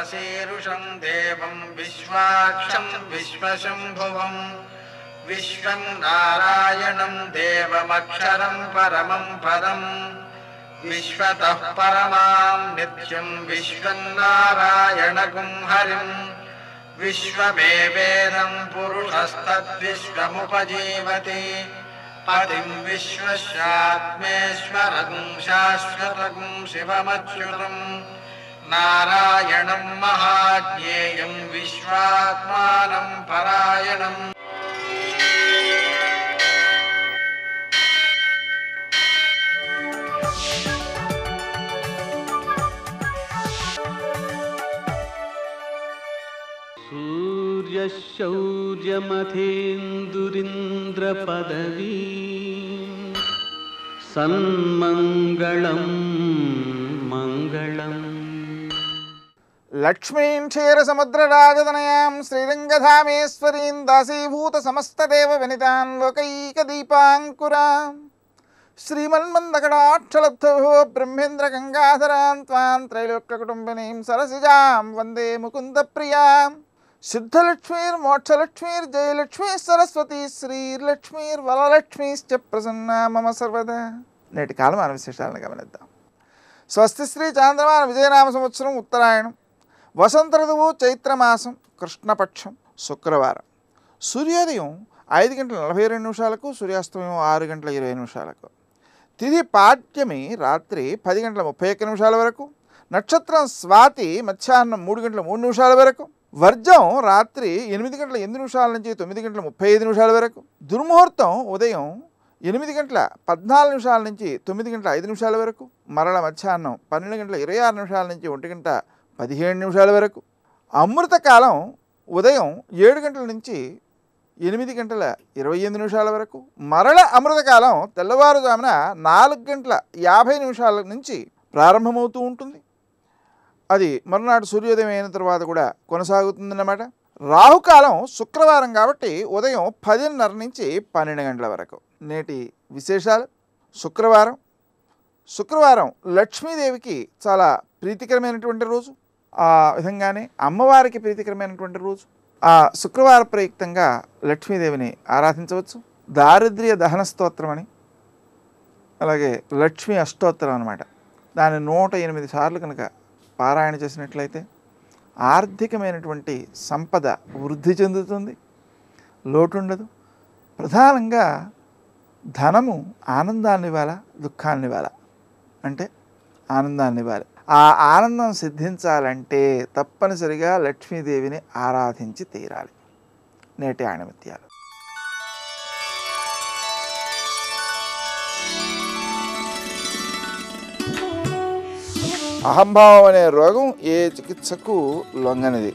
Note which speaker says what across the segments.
Speaker 1: विश्वशीरुषं देवं विश्वाक्षं विश्वशम्भुवं विश्वं नारायणं देवमक्षरं परमं पदं विश्वतः परमां नित्यं विश्वन्नारायणगुं हरिं विश्वमेवेदं पुरुषस्तद्विश्वमुपजीवति पतिं विश्वस्यात्मेश्वरं शाश्वतं शिवमच्युतं नारायणं महाज्ञेयं विश्वात्मानं परायणम्।
Speaker 2: सूर्यशौर्यमथेन्दुरिन्द्रपदवी सन्मङ्गलं मङ्गलम्।
Speaker 3: लक्ष्मीं क्षीरसमुद्रराजतनयां श्रीरङ्गधामेश्वरीं दासीभूतसमस्तदेववनितां लोकैकदीपाङ्कुरां श्रीमन्मन्दकटाक्षलब्धो ब्रह्मेन्द्रगङ्गाधरां त्वां त्रैलोक्यकुटुम्बिनीं सरसिजां वन्दे मुकुन्दप्रियां। सिद्धलक्ष्मीर्मोक्षलक्ष्मीर्जयलक्ष्मी सरस्वती श्रीलक्ष्मीर्वरलक्ष्मीश्च प्रसन्ना मम सर्वदा। నేటి కాలమాన విశేషాలను గమనిద్దాం. స్వస్తి శ్రీ చాంద్రమాన విజయనామ సంవత్సరం ఉత్తరాయణం, వసంత ఋతువు చైత్రమాసం, కృష్ణపక్షం, శుక్రవారం. సూర్యోదయం 5:42 సూర్యాస్తమయం 6:20. తిథి పాడ్యమి రాత్రి 10:31 వరకు. నక్షత్రం స్వాతి మధ్యాహ్నం 3:03 వరకు. వర్జం రాత్రి 8:08 నుంచి 9:35 వరకు. దుర్ముహూర్తం ఉదయం 8:14 నుంచి 9:05 వరకు. మరల మధ్యాహ్నం 12:26 నుంచి 1:17 వరకు. అమృతకాలం ఉదయం 7 గంటల నుంచి 8:28 వరకు. మరల అమృతకాలం తెల్లవారుజామున 4:50 నుంచి ప్రారంభమవుతూ ఉంటుంది. అది మరునాడు సూర్యోదయం అయిన తర్వాత కూడా కొనసాగుతుందన్నమాట. రాహుకాలం శుక్రవారం కాబట్టి ఉదయం 10:30 నుంచి 12 గంటల వరకు. నేటి విశేషాలు. శుక్రవారం లక్ష్మీదేవికి చాలా ప్రీతికరమైనటువంటి రోజు. ఆ విధంగానే అమ్మవారికి ప్రీతికరమైనటువంటి రోజు. ఆ శుక్రవార ప్రయుక్తంగా లక్ష్మీదేవిని ఆరాధించవచ్చు. దారిద్ర్య దహన స్తోత్రం అని, అలాగే లక్ష్మీ అష్టోత్తరం అనమాట, దాన్ని 108 సార్లు కనుక పారాయణ చేసినట్లయితే ఆర్థికమైనటువంటి సంపద వృద్ధి చెందుతుంది, లోటుండదు. ప్రధానంగా ధనము ఆనందాన్ని ఇవ్వాలా, దుఃఖాన్ని ఇవ్వాలా అంటే ఆనందాన్ని ఇవ్వాలి. ఆ ఆనందం సిద్ధించాలంటే తప్పనిసరిగా లక్ష్మీదేవిని ఆరాధించి తీరాలి. నేటి ఆణిముత్యాలు. అహంభావం అనే రోగం ఏ చికిత్సకు లొంగనిది.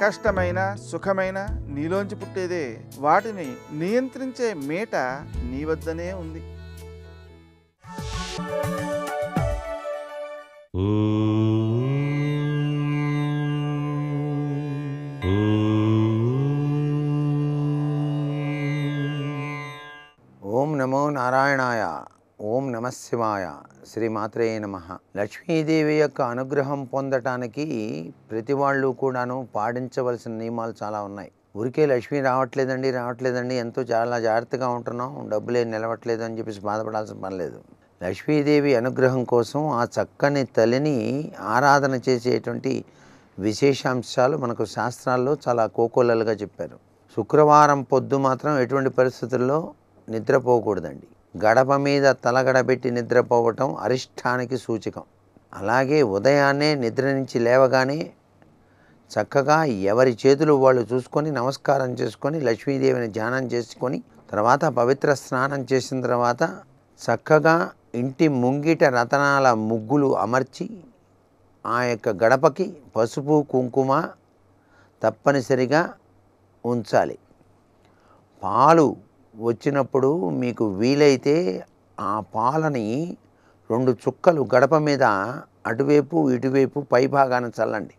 Speaker 3: కష్టమైన సుఖమైన నీలోంచి పుట్టేదే. వాటిని నియంత్రించే మేట నీ వద్దనే ఉంది.
Speaker 4: ఓం నమో నారాయణాయ. ఓం నమ శివాయ. శ్రీమాత్రే నమః. లక్ష్మీదేవి యొక్క అనుగ్రహం పొందటానికి ప్రతి వాళ్ళు కూడాను పాటించవలసిన నియమాలు చాలా ఉన్నాయి. ఊరికే లక్ష్మి రావట్లేదండి ఎంతో చాలా జాగ్రత్తగా ఉంటున్నాం, డబ్బులే నిలవట్లేదు అని చెప్పేసి బాధపడాల్సిన పని లేదు. లక్ష్మీదేవి అనుగ్రహం కోసం ఆ చక్కని తల్లిని ఆరాధన చేసేటువంటి విశేషాంశాలు మనకు శాస్త్రాల్లో చాలా కోకొల్లలుగా చెప్పారు. శుక్రవారం పొద్దు మాత్రం ఎటువంటి పరిస్థితుల్లో నిద్రపోకూడదండి. గడప మీద తలగడబెట్టి నిద్రపోవటం అరిష్టానికి సూచకం. అలాగే ఉదయాన్నే నిద్ర నుంచి లేవగానే చక్కగా ఎవరి చేతులు వాళ్ళు చూసుకొని నమస్కారం చేసుకొని లక్ష్మీదేవిని ధ్యానం చేసుకొని తర్వాత పవిత్ర స్నానం చేసిన తర్వాత చక్కగా ఇంటి ముంగిట రతనాల ముగ్గులు అమర్చి ఆ యొక్క గడపకి పసుపు కుంకుమ తప్పనిసరిగా ఉంచాలి. పాలు వచ్చినప్పుడు మీకు వీలైతే ఆ పాలని 2 చుక్కలు గడప మీద అటువైపు ఇటువైపు పై భాగాన చల్లండి.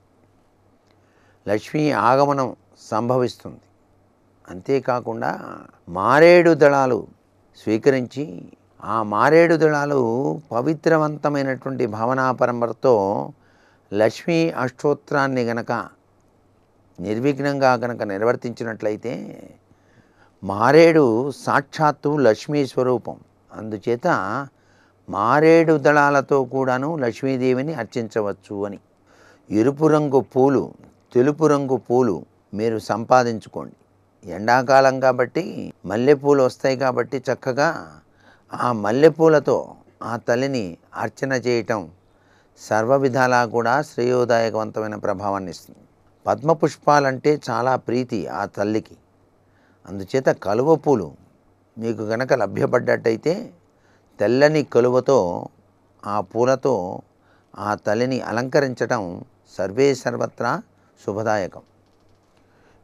Speaker 4: లక్ష్మీ ఆగమనం సంభవిస్తుంది. అంతేకాకుండా మారేడు దళాలు స్వీకరించి ఆ మారేడు దళాలు పవిత్రవంతమైనటువంటి భావనా పరంపరతో లక్ష్మీ అష్టోత్తరాన్ని గనక నిర్విఘ్నంగా గనక నిర్వర్తించినట్లయితే మారేడు సాక్షాత్తు లక్ష్మీ స్వరూపం. అందుచేత మారేడు దళాలతో కూడాను లక్ష్మీదేవిని అర్చించవచ్చు అని. ఎరుపు రంగు పూలు, తెలుపు రంగు పూలు మీరు సంపాదించుకోండి. ఎండాకాలం కాబట్టి మల్లెపూలు వస్తాయి కాబట్టి చక్కగా ఆ మల్లెపూలతో ఆ తల్లిని అర్చన చేయటం సర్వ విధాలా కూడా శ్రేయోదాయకవంతమైన ప్రభావాన్ని ఇస్తుంది. పద్మపుష్పాలంటే చాలా ప్రీతి ఆ తల్లికి. అందుచేత కలువ పూలు మీకు గనక లభ్యపడ్డట్టయితే తెల్లని కలువతో ఆ పూలతో ఆ తల్లిని అలంకరించటం సర్వే సర్వత్రా శుభదాయకం.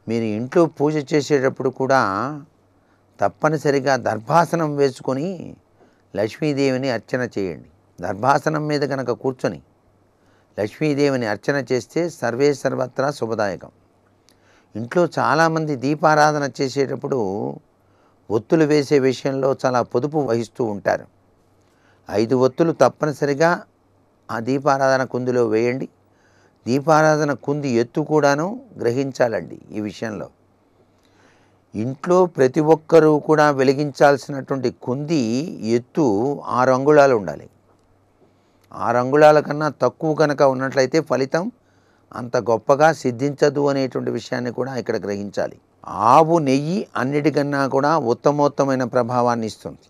Speaker 4: మీరు ఇంట్లో పూజ చేసేటప్పుడు కూడా తప్పనిసరిగా దర్భాసనం వేసుకొని లక్ష్మీదేవిని అర్చన చేయండి. దర్భాసనం మీద కనుక కూర్చొని లక్ష్మీదేవిని అర్చన చేస్తే సర్వే సర్వత్రా శుభదాయకం. ఇంట్లో చాలామంది దీపారాధన చేసేటప్పుడు ఒత్తులు వేసే విషయంలో చాలా పొదుపు వహిస్తూ ఉంటారు. 5 ఒత్తులు తప్పనిసరిగా ఆ దీపారాధన కుందిలో వేయండి. దీపారాధన కుంది ఎత్తు కూడాను గ్రహించాలండి. ఈ విషయంలో ఇంట్లో ప్రతి ఒక్కరూ కూడా వెలిగించాల్సినటువంటి కుంది ఎత్తు 6 అంగుళాలు ఉండాలి. 6 అంగుళాల కన్నా తక్కువ కనుక ఉన్నట్లయితే ఫలితం అంత గొప్పగా సిద్ధించదు అనేటువంటి విషయాన్ని కూడా ఇక్కడ గ్రహించాలి. ఆవు నెయ్యి అన్నిటికన్నా కూడా ఉత్తమోత్తమైన ప్రభావాన్ని ఇస్తుంది.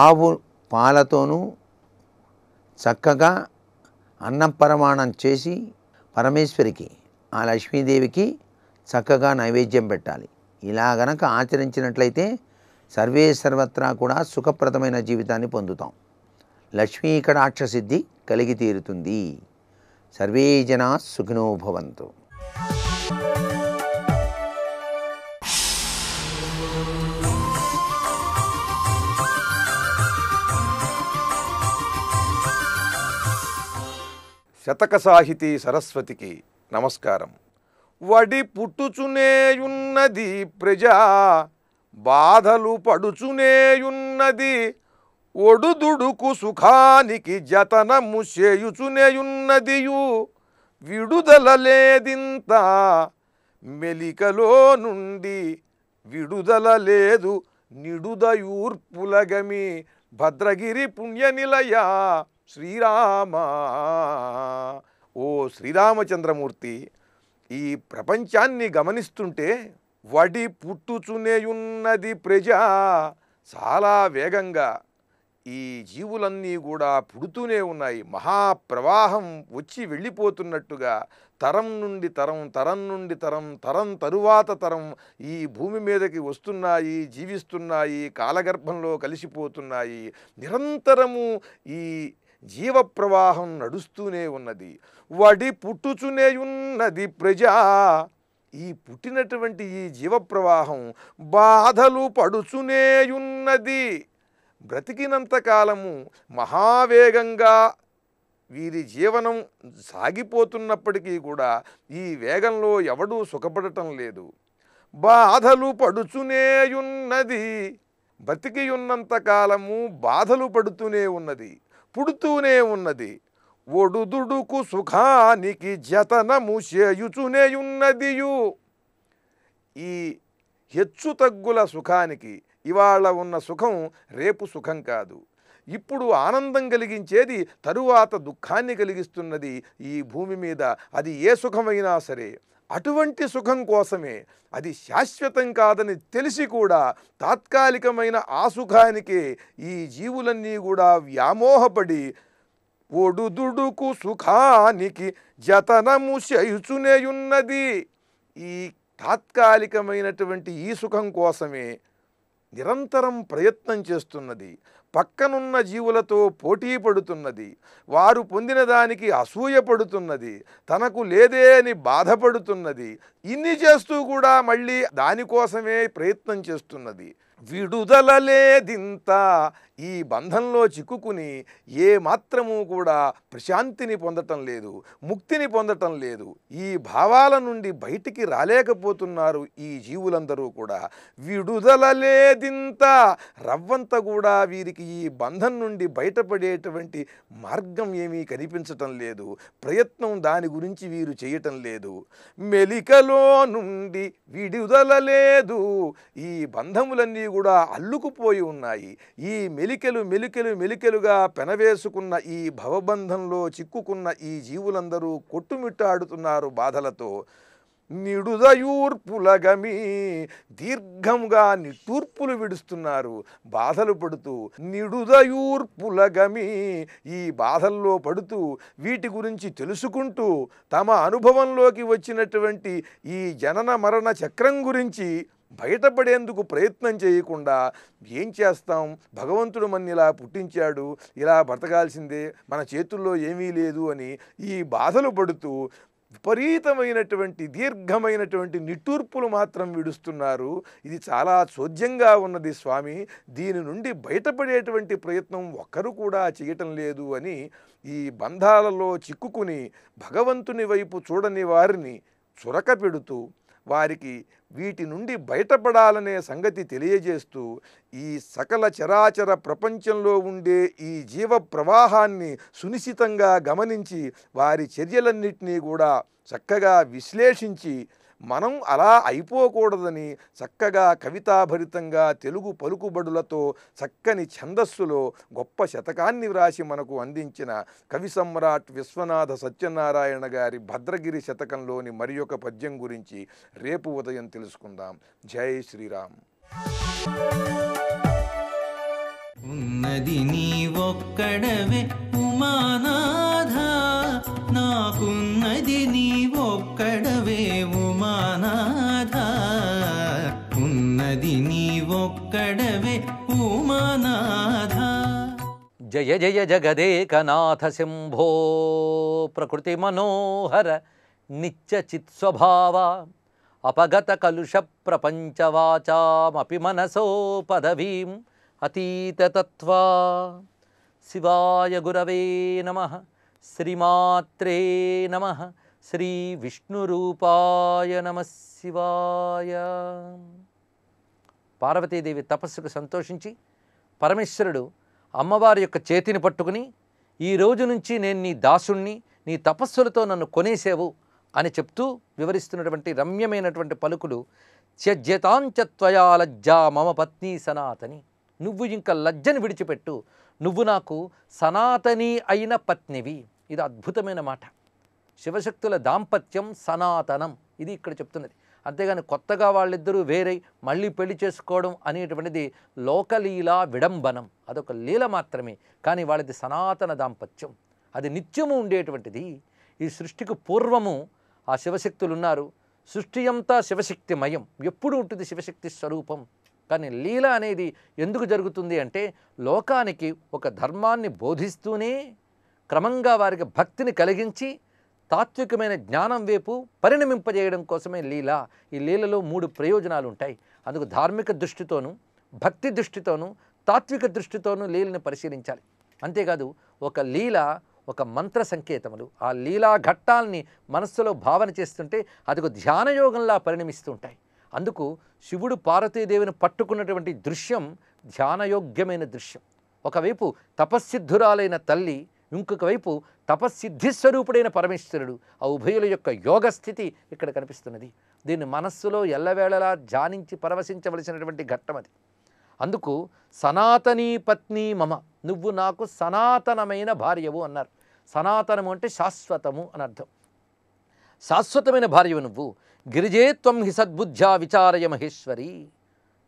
Speaker 4: ఆవు పాలతోనూ చక్కగా అన్నం పరమాణం చేసి పరమేశ్వరికి ఆ లక్ష్మీదేవికి చక్కగా నైవేద్యం పెట్టాలి. ఇలా గనక ఆచరించినట్లయితే సర్వే సర్వత్రా కూడా సుఖప్రదమైన జీవితాన్ని పొందుతాం. లక్ష్మీ కటాక్ష సిద్ధి కలిగి తీరుతుంది. సర్వే జనా సుఖినో భవంతు.
Speaker 5: శతక సాహితీ సరస్వతికి నమస్కారం. వడి పుట్టుచునేయున్నది ప్రజా, బాధలు పడుచునేయున్నది, ఒడుదుడుకు సుఖానికి జతనము చేయుచునేయున్నదియు, విడుదల లేదింత మెలికలో నుండి, విడుదల లేదు నిడుదయూర్పులగమి, భద్రగిరి పుణ్యనిలయ శ్రీరామ. ఓ శ్రీరామచంద్రమూర్తి, ఈ ప్రపంచాన్ని గమనిస్తుంటే వడి పుట్టుచునేయున్నది ప్రజ, చాలా వేగంగా ఈ జీవులన్నీ కూడా పుడుతూనే ఉన్నాయి. మహాప్రవాహం వచ్చి వెళ్ళిపోతున్నట్టుగా తరం నుండి తరం, తరం నుండి తరం, తరం తరువాత తరం ఈ భూమి మీదకి వస్తున్నాయి, జీవిస్తున్నాయి, కాలగర్భంలో కలిసిపోతున్నాయి. నిరంతరము ఈ జీవ ప్రవాహం నడుస్తూనే ఉన్నది. వడి పుట్టుచునేయున్నది ప్రజా, ఈ పుట్టినటువంటి ఈ జీవ ప్రవాహం బాధలు పడుచునేయున్నది. బ్రతికినంత కాలము మహావేగంగా వీరి జీవనం సాగిపోతున్నప్పటికీ కూడా ఈ వేగంలో ఎవడూ సుఖపడటం లేదు. బాధలు పడుచునేయున్నది, బ్రతికి ఉన్నంత కాలము బాధలు పడుతూనే ఉన్నది, పుడుతూనే ఉన్నది. ఒడుదుడుకు సుఖానికి జతనము చేయుచునేయున్నదియు, ఈ హెచ్చు తగ్గుల సుఖానికి ఇవాళ ఉన్న సుఖం రేపు సుఖం కాదు. ఇప్పుడు ఆనందం కలిగించేది తరువాత దుఃఖాన్ని కలిగిస్తున్నది ఈ భూమి మీద. అది ఏ సుఖమైనా సరే అటువంటి సుఖం కోసమే, అది శాశ్వతం కాదని తెలిసి కూడా తాత్కాలికమైన ఆ సుఖానికే ఈ జీవులన్నీ కూడా వ్యామోహపడి ఒడుదుడుకు సుఖానికి జతనము చేయుచునేయున్నది. ఈ తాత్కాలికమైనటువంటి ఈ సుఖం కోసమే నిరంతరం ప్రయత్నం చేస్తున్నది. పక్కనున్న జీవులతో పోటీ పడుతున్నది, వారు పొందిన దానికి అసూయపడుతున్నది, తనకు లేదే అని బాధపడుతున్నది. ఇన్ని చేస్తూ కూడా మళ్ళీ దానికోసమే ప్రయత్నం చేస్తున్నది. విడుదల లేదింత. ఈ బంధంలో చిక్కుకుని ఏ మాత్రము కూడా ప్రశాంతిని పొందటం లేదు, ముక్తిని పొందటం లేదు. ఈ భావాల నుండి బయటికి రాలేకపోతున్నారు ఈ జీవులందరూ కూడా. విడుదల లేదింత, రవ్వంత కూడా వీరికి ఈ బంధం నుండి బయటపడేటువంటి మార్గం ఏమీ కనిపించటం లేదు. ప్రయత్నం దాని గురించి వీరు చేయటం లేదు. మెలికలో నుండి విడుదల లేదు. ఈ బంధములన్నీ కూడా అల్లుకుపోయి ఉన్నాయి. ఈ మెలికెలుగా పెనవేసుకున్న ఈ భవబంధంలో చిక్కుకున్న ఈ జీవులందరూ కొట్టుమిట్టాడుతున్నారు బాధలతో. నిడుదయూర్పులగమి, దీర్ఘంగా నిట్టూర్పులు విడుస్తున్నారు బాధలు పడుతూ. నిడుదయూర్పులగమి, ఈ బాధల్లో పడుతూ వీటి గురించి తెలుసుకుంటూ తమ అనుభవంలోకి వచ్చినటువంటి ఈ జనన మరణ చక్రం గురించి బయటపడేందుకు ప్రయత్నం చేయకుండా ఏం చేస్తాం, భగవంతుడు మన ఇలా పుట్టించాడు, ఇలా బ్రతకాల్సిందే, మన చేతుల్లో ఏమీ లేదు అని ఈ బాధలు పడుతూ విపరీతమైనటువంటి దీర్ఘమైనటువంటి నిట్టూర్పులు మాత్రం విడుస్తున్నారు. ఇది చాలా చోద్యంగా ఉన్నది స్వామి, దీని నుండి బయటపడేటువంటి ప్రయత్నం ఒక్కరు కూడా చేయటం లేదు అని ఈ బంధాలలో చిక్కుకుని భగవంతుని వైపు చూడని వారిని చురక పెడుతూ వారికి వీటి నుండి బయటపడాలనే సంగతి తెలియజేస్తూ ఈ సకల చరాచర ప్రపంచంలో ఉండే ఈ జీవ ప్రవాహాన్ని సునిశితంగా గమనించి వారి చర్యలన్నింటినీ కూడా చక్కగా విశ్లేషించి మనం అలా అయిపోకూడదని చక్కగా కవితాభరితంగా తెలుగు పలుకుబడులతో చక్కని ఛందస్సులో గొప్ప శతకాన్ని వ్రాసి మనకు అందించిన కవి సమ్రాట్ విశ్వనాథ సత్యనారాయణ గారి భద్రగిరి శతకంలోని మరి ఒక పద్యం గురించి రేపు ఉదయం తెలుసుకుందాం. జై శ్రీరామ్.
Speaker 2: ఉన్నది నీవొక్కడవే ఉమానాథ, నాకున్నది నీవొక్కడవే ఉమానాథ. ఉన్నది నీవొక్కడవే ఉమానాథ.
Speaker 6: జయ జయ జగదేకనాథ శంభో ప్రకృతి మనోహర నిత్య చిత్స్వభావ అపగత కలుష ప్రపంచవాచామపి మనసో పదవీం అతీతతత్వా. శివాయ గురవే నమః. శ్రీమాత్రే నమః. శ్రీ విష్ణురూపాయ నమః శివాయ. పార్వతీదేవి తపస్సుకు సంతోషించి పరమేశ్వరుడు అమ్మవారి యొక్క చేతిని పట్టుకుని, ఈ రోజు నుంచి నేను నీ దాసుణ్ణి, నీ తపస్సులతో నన్ను కొనేసేవు అని చెప్తూ వివరిస్తున్నటువంటి రమ్యమైనటువంటి పలుకులు. త్యజ్యతాంచత్వయా లజ్జా మమ పత్ని సనాతని. నువ్వు ఇంకా లజ్జని విడిచిపెట్టు, నువ్వు నాకు సనాతని అయిన పత్నివి. ఇది అద్భుతమైన మాట. శివశక్తుల దాంపత్యం సనాతనం, ఇది ఇక్కడ చెప్తున్నది. అంతేగాని కొత్తగా వాళ్ళిద్దరూ వేరై మళ్ళీ పెళ్లి చేసుకోవడం అనేటువంటిది లోకలీలా విడంబనం, అదొక లీల మాత్రమే. కానీ వాళ్ళది సనాతన దాంపత్యం, అది నిత్యము ఉండేటువంటిది. ఈ సృష్టికి పూర్వము ఆ శివశక్తులు ఉన్నారు. సృష్టి అంతా శివశక్తిమయం, ఎప్పుడు ఉంటుంది శివశక్తి స్వరూపం. కానీ లీల అనేది ఎందుకు జరుగుతుంది అంటే లోకానికి ఒక ధర్మాన్ని బోధిస్తూనే క్రమంగా వారికి భక్తిని కలిగించి తాత్వికమైన జ్ఞానం వైపు పరిణమింపజేయడం కోసమే లీల. ఈ లీలలో 3 ప్రయోజనాలు ఉంటాయి. అందుకు ధార్మిక దృష్టితోనూ, భక్తి దృష్టితోనూ, తాత్విక దృష్టితోనూ లీలని పరిశీలించాలి. అంతేకాదు ఒక లీల ఒక మంత్ర సంకేతములు. ఆ లీలా ఘట్టాల్ని మనస్సులో భావన చేస్తుంటే అదొక ధ్యానయోగంలా పరిణమిస్తుంటాయి. అందుకు శివుడు పార్వతీదేవిని పట్టుకున్నటువంటి దృశ్యం ధ్యానయోగ్యమైన దృశ్యం. ఒకవైపు తపస్సిద్ధురాలైన తల్లి, ఇంకొక వైపు తపస్సిద్ధిస్వరూపుడైన పరమేశ్వరుడు. ఆ ఉభయుల యొక్క యోగ స్థితి ఇక్కడ కనిపిస్తున్నది. దీన్ని మనస్సులో ఎల్లవేళలా ధ్యానించి పరవశించవలసినటువంటి ఘట్టం అది. అందుకు సనాతనీ పత్ని మమ, నువ్వు నాకు సనాతనమైన భార్యవు అన్నారు. సనాతనము అంటే శాశ్వతము అని అర్థం. శాశ్వతమైన భార్యవు నువ్వు. గిరిజే త్వం హి సద్బుద్ధ్యా విచారయ మహేశ్వరి.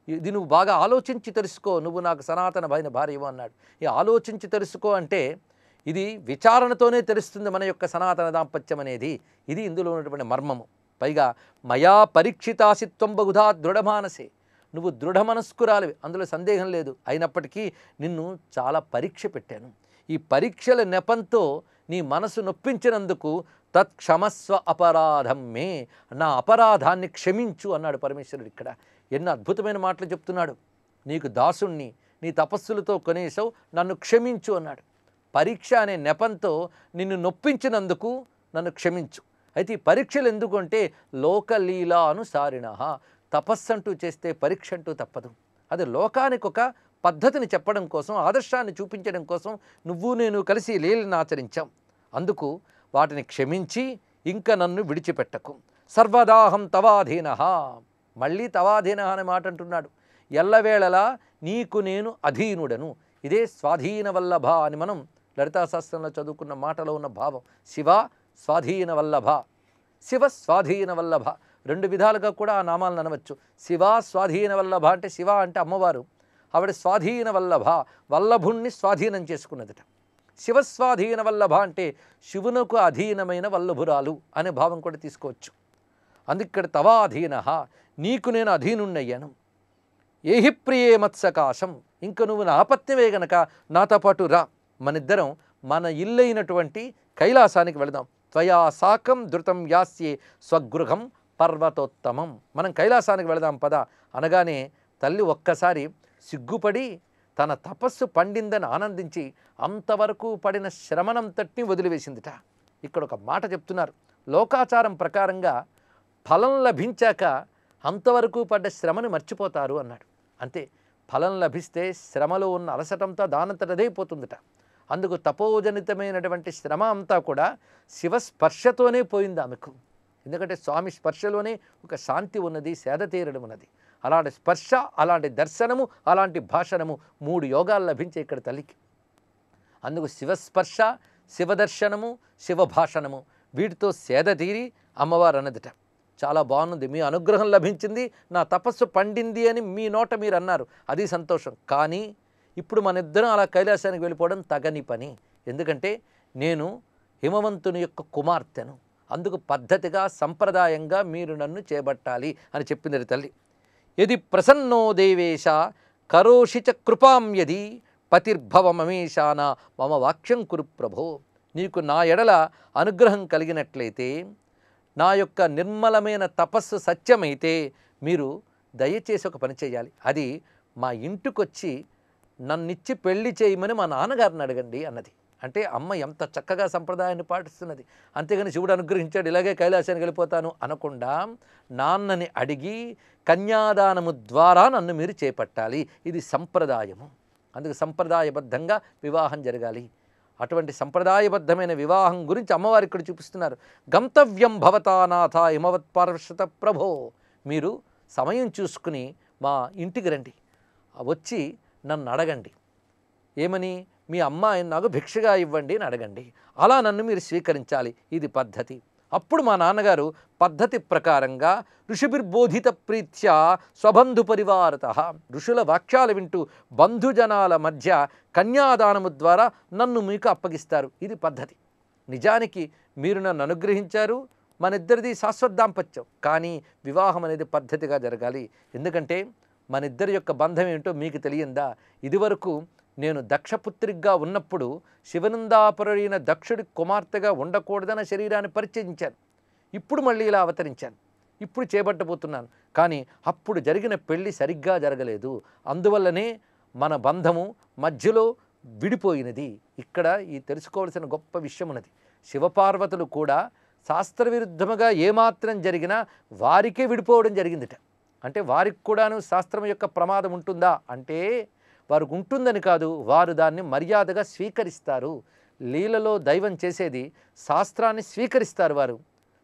Speaker 6: ఇది నువ్వు బాగా ఆలోచించి తెలుసుకో, నువ్వు నాకు సనాతనమైన భార్యవు అన్నాడు. ఈ ఆలోచించి తెలుసుకో అంటే ఇది విచారణతోనే తెలుస్తుంది మన యొక్క సనాతన దాంపత్యం అనేది. ఇది ఇందులో ఉన్నటువంటి మర్మము. పైగా మయా పరీక్షితాసిత్వం బహుధా దృఢమానసే, నువ్వు దృఢ మనస్కురాలివి, అందులో సందేహం లేదు. అయినప్పటికీ నిన్ను చాలా పరీక్ష పెట్టాను. ఈ పరీక్షల నెపంతో నీ మనసు నొప్పించినందుకు తత్క్షమస్వ అపరాధం మే, నా అపరాధాన్ని క్షమించు అన్నాడు పరమేశ్వరుడు. ఇక్కడ ఎన్నో అద్భుతమైన మాటలు చెప్తున్నాడు. నీకు దాసుణ్ణి, నీ తపస్సులతో కొనేసావు, నన్ను క్షమించు అన్నాడు. పరీక్ష అనే నెపంతో నిన్ను నొప్పించినందుకు నన్ను క్షమించు. అయితే ఈ పరీక్షలు ఎందుకంటే లోకలీలానుసారిణ, తపస్సంటూ చేస్తే పరీక్ష అంటూ తప్పదు. అది లోకానికి ఒక పద్ధతిని చెప్పడం కోసం, ఆదర్శాన్ని చూపించడం కోసం నువ్వు నేను కలిసి లీలను ఆచరించాం. అందుకు వాటిని క్షమించి ఇంకా నన్ను విడిచిపెట్టకు. సర్వదాహం తవాధీన, మళ్ళీ తవాధీన అనే మాట అంటున్నాడు. ఎల్లవేళలా నీకు నేను అధీనుడను. ఇదే స్వాధీన వల్లభ అని మనం లలితాశాస్త్రంలో చదువుకున్న మాటలో ఉన్న భావం. శివ స్వాధీన వల్లభ, శివ స్వాధీన వల్లభ, రెండు విధాలుగా కూడా ఆ నామాలను అనవచ్చు. శివ స్వాధీన వల్లభ అంటే శివ అంటే అమ్మవారు, ఆవిడ స్వాధీన వల్లభ, వల్లభుణ్ణి స్వాధీనం చేసుకున్నదట. శివస్వాధీన వల్లభ అంటే శివునకు అధీనమైన వల్లభురాలు అనే భావం కూడా తీసుకోవచ్చు. అందుకక్కడ తవాధీన, నీకు నేను అధీనుణ్ణయ్యాను. ఏహి ప్రియే మత్సకాశం, ఇంక నువ్వు నా ఆపత్యమే గనక నాతో పాటు రా, మనిద్దరం మన ఇల్లైనటువంటి కైలాసానికి వెళదాం. త్వయా సాకం ధృతం యాస్యే స్వగృహం పర్వతోత్తమం, మనం కైలాసానికి వెళదాం పద అనగానే తల్లి ఒక్కసారి సిగ్గుపడి తన తపస్సు పండిందని ఆనందించి అంతవరకు పడిన శ్రమనంతటిని వదిలివేసిందిట. ఇక్కడ ఒక మాట చెప్తున్నారు. లోకాచారం ప్రకారంగా ఫలం లభించాక అంతవరకు పడ్డ శ్రమని మర్చిపోతారు అన్నాడు. అంతే, ఫలం లభిస్తే శ్రమలో ఉన్న అలసటంతా దానంతటదే పోతుందట. అందుకు తపోజనితమైనటువంటి శ్రమ అంతా కూడా శివస్పర్శతోనే పోయింది ఆమెకు. ఎందుకంటే స్వామి స్పర్శలోనే ఒక శాంతి ఉన్నది, సేద తీరడం ఉన్నది. అలాంటి స్పర్శ, అలాంటి దర్శనము, అలాంటి భాషణము, 3 యోగాలు లభించే ఇక్కడ తల్లికి. అందుకు శివస్పర్శ, శివదర్శనము, శివభాషణము, వీటితో సేద తీరి అమ్మవారు అన్నదిట. చాలా బాగుంది, మీ అనుగ్రహం లభించింది, నా తపస్సు పండింది అని మీ నోట మీరు అన్నారు, అది సంతోషం. కానీ ఇప్పుడు మన ఇద్దరం అలా కైలాసానికి వెళ్ళిపోవడం తగని పని. ఎందుకంటే నేను హిమవంతుని యొక్క కుమార్తెను, అందుకు పద్ధతిగా సంప్రదాయంగా మీరు నన్ను చేపట్టాలి అని చెప్పింది తల్లి. యది ప్రసన్నో దేవేశ కరోషి చ కృపాం యది పతిర్భవమమేశాన మమ వాక్యం కురు ప్రభో, నీకు నా ఎడల అనుగ్రహం కలిగినట్లయితే, నా యొక్క నిర్మలమైన తపస్సు సత్యమైతే మీరు దయచేసి ఒక పని చేయాలి. అది మా ఇంటికొచ్చి నన్నిచ్చి పెళ్లి చేయమని మా నాన్నగారిని అడగండి అన్నది. అంటే అమ్మ ఎంత చక్కగా సంప్రదాయాన్ని పాటిస్తున్నది. అంతేగాని శివుడు అనుగ్రహించాడు ఇలాగే కైలాసానికి వెళ్ళిపోతాను అనకుండా నాన్నని అడిగి కన్యాదానము ద్వారా నన్ను మీరు చేపట్టాలి, ఇది సంప్రదాయము. అందుకు సంప్రదాయబద్ధంగా వివాహం జరగాలి. అటువంటి సంప్రదాయబద్ధమైన వివాహం గురించి అమ్మవారు ఇక్కడ చూపిస్తున్నారు. గంతవ్యం భవతానాథ హిమవత్పార్షత ప్రభో, మీరు సమయం చూసుకుని మా ఇంటికి రండి, వచ్చి నన్ను అడగండి, ఏమని, మీ అమ్మాయిని నాకు భిక్షగా ఇవ్వండి అని అడగండి. అలా నన్ను మీరు స్వీకరించాలి, ఇది పద్ధతి. అప్పుడు మా నాన్నగారు పద్ధతి ప్రకారంగా ఋషిభిర్బోధిత ప్రీత్యా స్వబంధు పరివారత, ఋషుల వాక్యాలు వింటూ బంధుజనాల మధ్య కన్యాదానము ద్వారా నన్ను మీకు అప్పగిస్తారు, ఇది పద్ధతి. నిజానికి మీరు నన్ను అనుగ్రహించారు, మన ఇద్దరిది శాశ్వత దాంపత్యం, కానీ వివాహం అనేది పద్ధతిగా జరగాలి. ఎందుకంటే మన ఇద్దరి యొక్క బంధం ఏంటో మీకు తెలియందా? ఇదివరకు నేను దక్షపుత్రిగా ఉన్నప్పుడు శివనందాపరుడైన దక్షుడి కుమార్తెగా ఉండకూడదన్న శరీరాన్ని పరిచయించాను. ఇప్పుడు మళ్ళీ ఇలా అవతరించాను, ఇప్పుడు చేపట్టబోతున్నాను. కానీ అప్పుడు జరిగిన పెళ్ళి సరిగ్గా జరగలేదు, అందువల్లనే మన బంధము మధ్యలో విడిపోయినది. ఇక్కడ ఈ తెలుసుకోవాల్సిన గొప్ప విషయం ఉన్నది. శివపార్వతులు కూడా శాస్త్రవిరుద్ధముగా ఏమాత్రం జరిగినా వారికే విడిపోవడం జరిగిందిట. అంటే వారికి కూడాను శాస్త్రం యొక్క ప్రమాదం ఉంటుందా అంటే వారికి ఉంటుందని కాదు, వారు దాన్ని మర్యాదగా స్వీకరిస్తారు. లీలలో దైవం చేసేది శాస్త్రాన్ని స్వీకరిస్తారు వారు.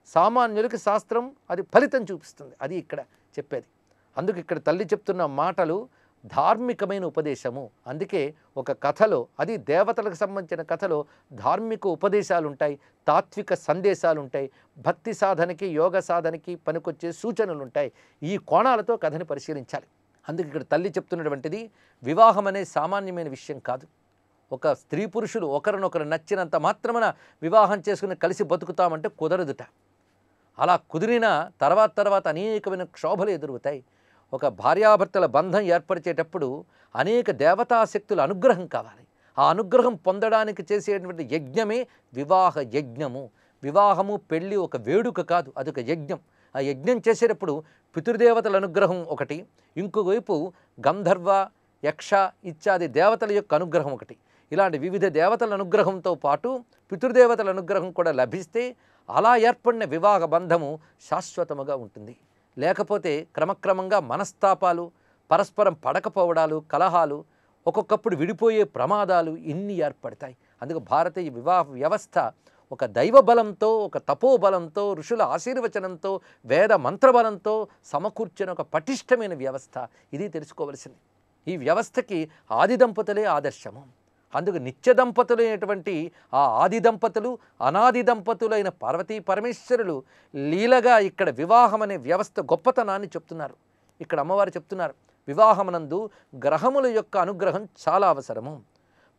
Speaker 6: సామాన్యులకి శాస్త్రం అది ఫలితం చూపిస్తుంది, అది ఇక్కడ చెప్పేది. అందుకు ఇక్కడ తల్లి చెప్తున్న మాటలు ధార్మికమైన ఉపదేశము. అందుకే ఒక కథలో, అది దేవతలకు సంబంధించిన కథలో ధార్మిక ఉపదేశాలు ఉంటాయి, తాత్విక సందేశాలు ఉంటాయి, భక్తి సాధనకి యోగ సాధనకి పనికొచ్చే సూచనలు ఉంటాయి. ఈ కోణాలతో కథని పరిశీలించాలి. అందుకు ఇక్కడ తల్లి చెప్తున్నటువంటిది వివాహం అనే సామాన్యమైన విషయం కాదు. ఒక స్త్రీ పురుషులు ఒకరినొకరు నచ్చినంత మాత్రమున వివాహం చేసుకుని కలిసి బతుకుతామంటే కుదరదుట. అలా కుదిరిన తర్వాత అనేకమైన క్షోభలు ఎదురుగుతాయి. ఒక భార్యాభర్తల బంధం ఏర్పరిచేటప్పుడు అనేక దేవతాశక్తుల అనుగ్రహం కావాలి. ఆ అనుగ్రహం పొందడానికి చేసేటువంటి యజ్ఞమే వివాహ యజ్ఞము. వివాహము పెళ్ళి ఒక వేడుక కాదు, అదొక యజ్ఞం. ఆ యజ్ఞం చేసేటప్పుడు పితృదేవతల అనుగ్రహం ఒకటి, ఇంకొక వైపు గంధర్వ యక్ష ఇత్యాది దేవతల యొక్క అనుగ్రహం ఒకటి. ఇలాంటి వివిధ దేవతల అనుగ్రహంతో పాటు పితృదేవతల అనుగ్రహం కూడా లభిస్తే అలా ఏర్పడిన వివాహ బంధము శాశ్వతముగా ఉంటుంది. లేకపోతే క్రమక్రమంగా మనస్తాపాలు, పరస్పరం పడకపోవడాలు, కలహాలు, ఒక్కొక్కప్పుడు విడిపోయే ప్రమాదాలు ఇన్ని ఏర్పడతాయి. అందుకు భారతీయ వివాహ వ్యవస్థ ఒక దైవ బలంతో, ఒక తపోబలంతో, ఋషుల ఆశీర్వచనంతో, వేద మంత్రబలంతో సమకూర్చిన ఒక పటిష్టమైన వ్యవస్థ. ఇది తెలుసుకోవలసింది. ఈ వ్యవస్థకి ఆది దంపతులే ఆదర్శము. అందుకు నిత్య దంపతులైనటువంటి ఆ ఆది దంపతులు, అనాది దంపతులైన పార్వతీ పరమేశ్వరులు లీలగా ఇక్కడ వివాహం అనే వ్యవస్థ గొప్పతనాన్ని చెప్తున్నారు. ఇక్కడ అమ్మవారు చెప్తున్నారు, వివాహమునందు గ్రహముల యొక్క అనుగ్రహం చాలా అవసరము.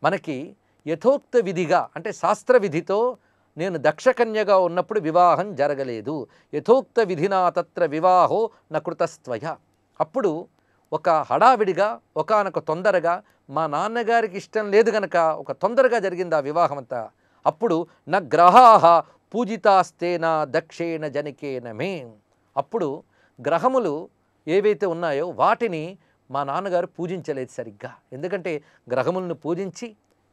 Speaker 6: మనకి యథోక్త విధిగా అంటే శాస్త్ర విధితో నేను దక్షకన్యగా ఉన్నప్పుడు వివాహం జరగలేదు. యథోక్త విధినా తత్ర వివాహో నకృతస్త్వయ. అప్పుడు ఒక హడావిడిగా, ఒకానొక తొందరగా, మా నాన్నగారికి ఇష్టం లేదు గనక ఒక తొందరగా జరిగింది ఆ వివాహం అంతా. అప్పుడు న గ్రహాః పూజితాస్తేన దక్షేణ జనికేన మే. అప్పుడు గ్రహములు ఏవైతే ఉన్నాయో వాటిని మా నాన్నగారు పూజించలేదు సరిగ్గా. ఎందుకంటే గ్రహములను పూజించి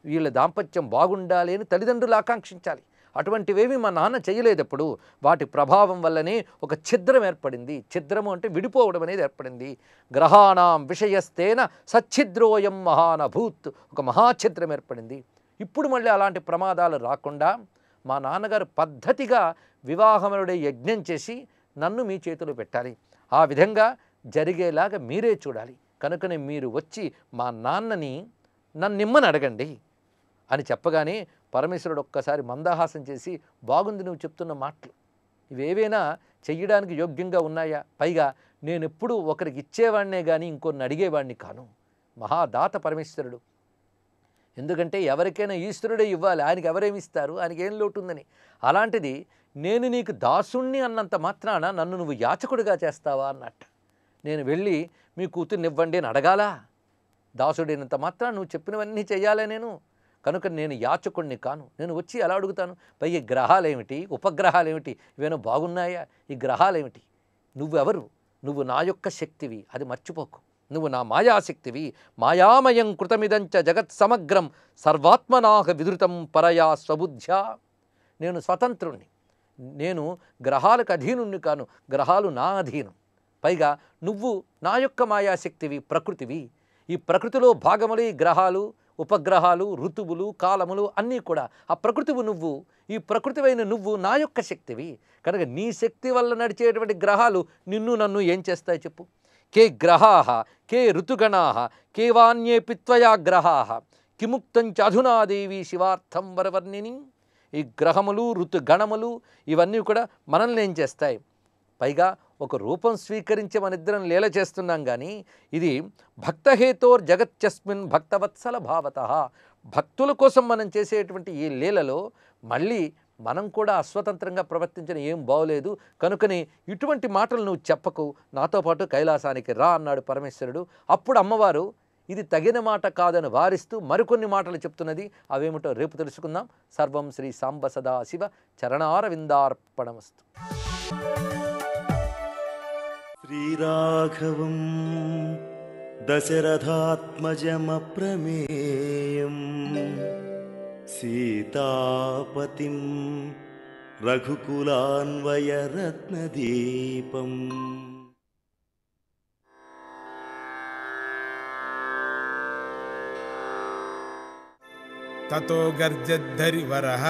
Speaker 6: వీళ్ళ దాంపత్యం బాగుండాలి అని తల్లిదండ్రులు ఆకాంక్షించాలి. అటువంటివేవి మా నాన్న చేయలేదప్పుడు. వాటి ప్రభావం వల్లనే ఒక ఛిద్రం ఏర్పడింది. ఛిద్రము అంటే విడిపోవడం అనేది ఏర్పడింది. గ్రహాణం విషయస్తేన సచ్ఛిద్రోయం మహానభూత్. ఒక మహాఛిద్రం ఏర్పడింది. ఇప్పుడు మళ్ళీ అలాంటి ప్రమాదాలు రాకుండా మా నాన్నగారు పద్ధతిగా వివాహముడే యజ్ఞం చేసి నన్ను మీ చేతిలో పెట్టాలి. ఆ విధంగా జరిగేలాగా మీరే చూడాలి. కనుకనే మీరు వచ్చి మా నాన్నని నన్నిమ్మని అడగండి అని చెప్పగానే పరమేశ్వరుడు ఒక్కసారి మందహాసం చేసి, బాగుంది నువ్వు చెప్తున్న మాటలు, ఇవేవైనా చెయ్యడానికి యోగ్యంగా ఉన్నాయా? పైగా నేను ఎప్పుడు ఒకరికి ఇచ్చేవాడినే కానీ ఇంకొన్ని అడిగేవాడిని కాను. మహాదాత పరమేశ్వరుడు. ఎందుకంటే ఎవరికైనా ఈశ్వరుడే ఇవ్వాలి, ఆయనకి ఎవరేమిస్తారు, ఆయనకి ఏం లోటు ఉందని. అలాంటిది నేను నీకు దాసుణ్ణి అన్నంత మాత్రాన నన్ను నువ్వు యాచకుడిగా చేస్తావా అన్నట్టు. నేను వెళ్ళి మీ కూతుర్ని ఇవ్వండి అని అడగాలా? దాసుడైనంత మాత్రాన నువ్వు చెప్పినవన్నీ చెయ్యాలే నేను. కనుక నేను యాచకుడిని కాను. నేను వచ్చి ఎలా అడుగుతాను? పైగా గ్రహాలేమిటి, ఉపగ్రహాలేమిటి, ఇవేనో బాగున్నాయా? ఈ గ్రహాలేమిటి? నువ్వెవరు? నువ్వు నా యొక్క శక్తివి, అది మర్చిపోకు. నువ్వు నా మాయాశక్తివి. మాయామయం కృతమిదంచ జగత్ సమగ్రం సర్వాత్మనాహ విధృతం పరయా స్వబుద్ధ్యా. నేను స్వతంత్రుణ్ణి, నేను గ్రహాలకు అధీనుణ్ణి కాను, గ్రహాలు నా అధీనం. పైగా నువ్వు నా యొక్క మాయాశక్తివి, ప్రకృతివి. ఈ ప్రకృతిలో భాగములు ఈ గ్రహాలు, ఉపగ్రహాలు, ఋతువులు, కాలములు అన్నీ కూడా ఆ ప్రకృతివు నువ్వు. ఈ ప్రకృతివైన నువ్వు నా యొక్క శక్తివి. కనుక నీ శక్తి వల్ల నడిచేటువంటి గ్రహాలు నిన్ను నన్ను ఏం చేస్తాయి చెప్పు? కే గ్రహాః కే ఋతుగణాః కే వాన్యేపి త్వయా గ్రహాః కిముక్తంచ అధునాదేవి శివార్థం వరవర్ణిని. ఈ గ్రహములు, ఋతుగణములు ఇవన్నీ కూడా మనల్ని ఏం చేస్తాయి? పైగా ఒక రూపం స్వీకరించి మనిద్దరం లీల చేస్తున్నాం కానీ ఇది భక్తహేతోర్ జగత్యస్మిన్ భక్తవత్సల భావతః. భక్తుల కోసం మనం చేసేటువంటి ఈ లీలలో మళ్ళీ మనం కూడా అస్వతంత్రంగా ప్రవర్తించిన ఏం బాగోలేదు. కనుకని ఇటువంటి మాటలు నువ్వు చెప్పకు, నాతో పాటు కైలాసానికి రా అన్నాడు పరమేశ్వరుడు. అప్పుడు అమ్మవారు ఇది తగిన మాట కాదని వారిస్తూ మరికొన్ని మాటలు చెప్తున్నది. అవేమిటో రేపు తెలుసుకుందాం. సర్వం శ్రీ సాంబ సదాశివ చరణారవిందార్పణమస్తు.
Speaker 7: శ్రీరాఘవం దశరథాత్మజమప్రమేయం సీతాపతిం రఘుకులాన్వయరత్నదీపం.
Speaker 8: తతో గర్జద్ధరివరః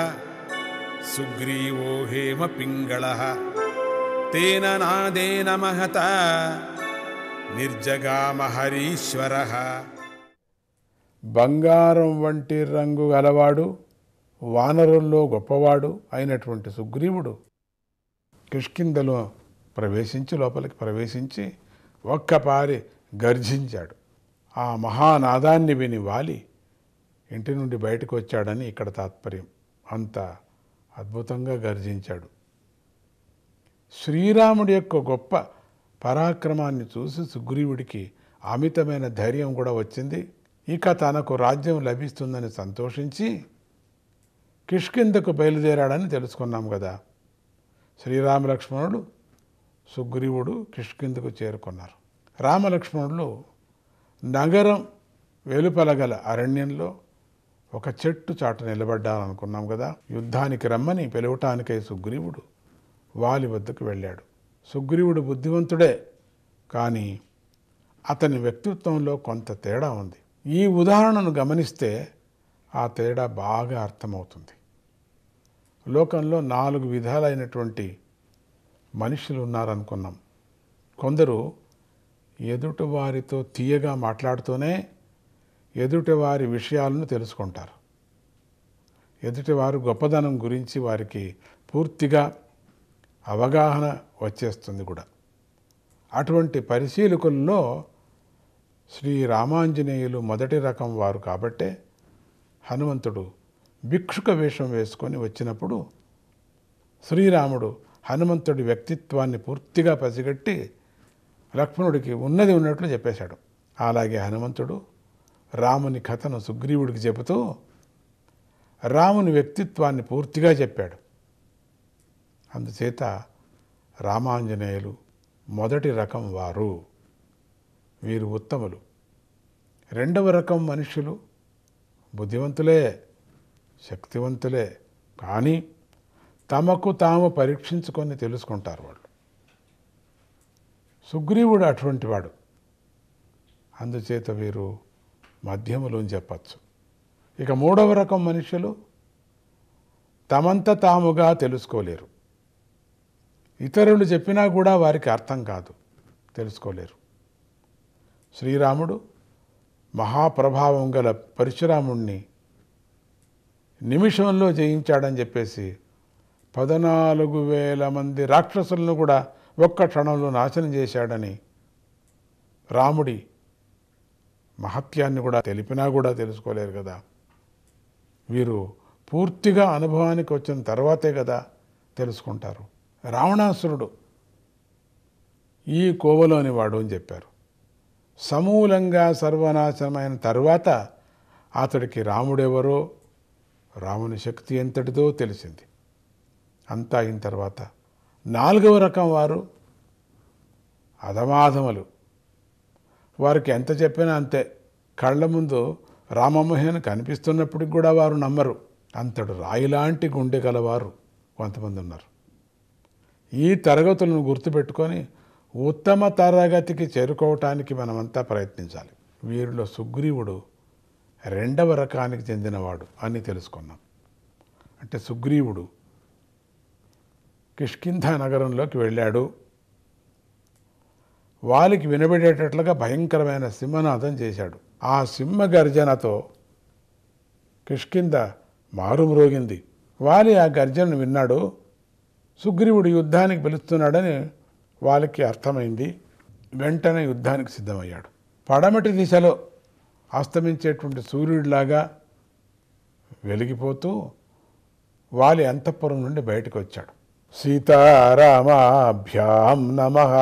Speaker 8: సుగ్రీవో హేమ పింగళః తేన నాదేన మహతా నిర్జగామ హరీశ్వరః. బంగారం వంటి రంగు గలవాడు, వానరుల్లో గొప్పవాడు అయినటువంటి సుగ్రీవుడు కిష్కింధలో లోపలికి ప్రవేశించి ఒక్కపారి గర్జించాడు. ఆ మహానాదాన్ని విని వాలి ఇంటి నుండి బయటకు వచ్చాడని ఇక్కడ తాత్పర్యం. అంత అద్భుతంగా గర్జించాడు. శ్రీరాముడి యొక్క గొప్ప పరాక్రమాన్ని చూసి సుగ్రీవుడికి అమితమైన ధైర్యం కూడా వచ్చింది. ఇక తనకు రాజ్యం లభిస్తుందని సంతోషించి కిష్కింధకు బయలుదేరాడని తెలుసుకున్నాం కదా. శ్రీరామ లక్ష్మణుడు సుగ్రీవుడు కిష్కింధకు చేరుకున్నారు. రామలక్ష్మణులు నగరం వెలుపలగల అరణ్యంలో ఒక చెట్టు చాటు నిలబడ్డారనుకున్నాం కదా. యుద్ధానికి రమ్మని పిలవటానికై సుగ్రీవుడు వాలి వద్దకు వెళ్ళాడు. సుగ్రీవుడు బుద్ధివంతుడే, కానీ అతని వ్యక్తిత్వంలో కొంత తేడా ఉంది. ఈ ఉదాహరణను గమనిస్తే ఆ తేడా బాగా అర్థమవుతుంది. లోకంలో 4 విధాలైనటువంటి మనుషులు ఉన్నారనుకున్నాం. కొందరు ఎదుటివారితో తీయగా మాట్లాడుతూనే ఎదుటివారి విషయాలను తెలుసుకుంటారు. ఎదుటివారు గొప్పదనం గురించి వారికి పూర్తిగా అవగాహన వచ్చేస్తుంది కూడా. అటువంటి పరిశీలకుల్లో శ్రీ రామాంజనేయులు మొదటి రకం వారు కాబట్టే హనుమంతుడు భిక్షుక వేషం వేసుకొని వచ్చినప్పుడు శ్రీరాముడు హనుమంతుడి వ్యక్తిత్వాన్ని పూర్తిగా పసిగట్టి లక్ష్మణుడికి ఉన్నది ఉన్నట్లు చెప్పేశాడు. అలాగే హనుమంతుడు రాముని కథను సుగ్రీవుడికి చెబుతూ రాముని వ్యక్తిత్వాన్ని పూర్తిగా చెప్పాడు. అందుచేత రామాంజనేయులు మొదటి రకం వారు, వీరు ఉత్తములు. రెండవ రకం మనుషులు బుద్ధివంతులే, శక్తివంతులే, కానీ తమకు తాము పరీక్షించుకొని తెలుసుకుంటారు వాళ్ళు. సుగ్రీవుడు అటువంటి వాడు. అందుచేత వీరు మధ్యములు అని చెప్పచ్చు. ఇక మూడవ రకం మనుషులు తమంత తాముగా తెలుసుకోలేరు. ఇతరులు చెప్పినా కూడా వారికి అర్థం కాదు, తెలుసుకోలేరు. శ్రీరాముడు మహాప్రభావం గల పరశురాముణ్ణి నిమిషంలో జయించాడని చెప్పేసి 14,000 మంది రాక్షసులను కూడా ఒక్క క్షణంలో నాశనం చేశాడని రాముడి మహత్యాన్ని కూడా తెలిపినా కూడా తెలుసుకోలేరు కదా. వీరు పూర్తిగా అనుభవానికి వచ్చిన తర్వాతే కదా తెలుసుకుంటారు. రావణాసురుడు ఈ కోవలోని వాడు అని చెప్పారు. సమూలంగా సర్వనాశనమైన తర్వాత అతడికి రాముడెవరో, రాముని శక్తి ఎంతటిదో తెలిసింది. అంతా అయిన తర్వాత 4వ రకం వారు అధమాధములు. వారికి ఎంత చెప్పినా అంతే. కళ్ళ ముందు రామమోహన్ కనిపిస్తున్నప్పటికి కూడా వారు నమ్మరు. అంతడు రాయిలాంటి గుండె గలవారు కొంతమంది ఉన్నారు. ఈ తరగతులను గుర్తుపెట్టుకొని ఉత్తమ తరగతికి చేరుకోవటానికి మనమంతా ప్రయత్నించాలి. వీరిలో సుగ్రీవుడు 2వ రకానికి చెందినవాడు అని తెలుసుకున్నాం. అంటే సుగ్రీవుడు కిష్కింధ నగరంలోకి వెళ్ళాడు. వాలికి వినబడేటట్లుగా భయంకరమైన సింహనాదం చేశాడు. ఆ సింహ గర్జనతో కిష్కింధ మారుమ్రోగింది. వాలి ఆ గర్జనను విన్నాడు. సుగ్రీవుడు యుద్ధానికి పిలుస్తున్నాడని వాళ్ళకి అర్థమైంది. వెంటనే యుద్ధానికి సిద్ధమయ్యాడు. పడమటి దిశలో అస్తమించేటువంటి సూర్యుడిలాగా వెలిగిపోతూ వాలి అంతఃపురం నుండి బయటకు వచ్చాడు. సీతారామాభ్యాం నమః.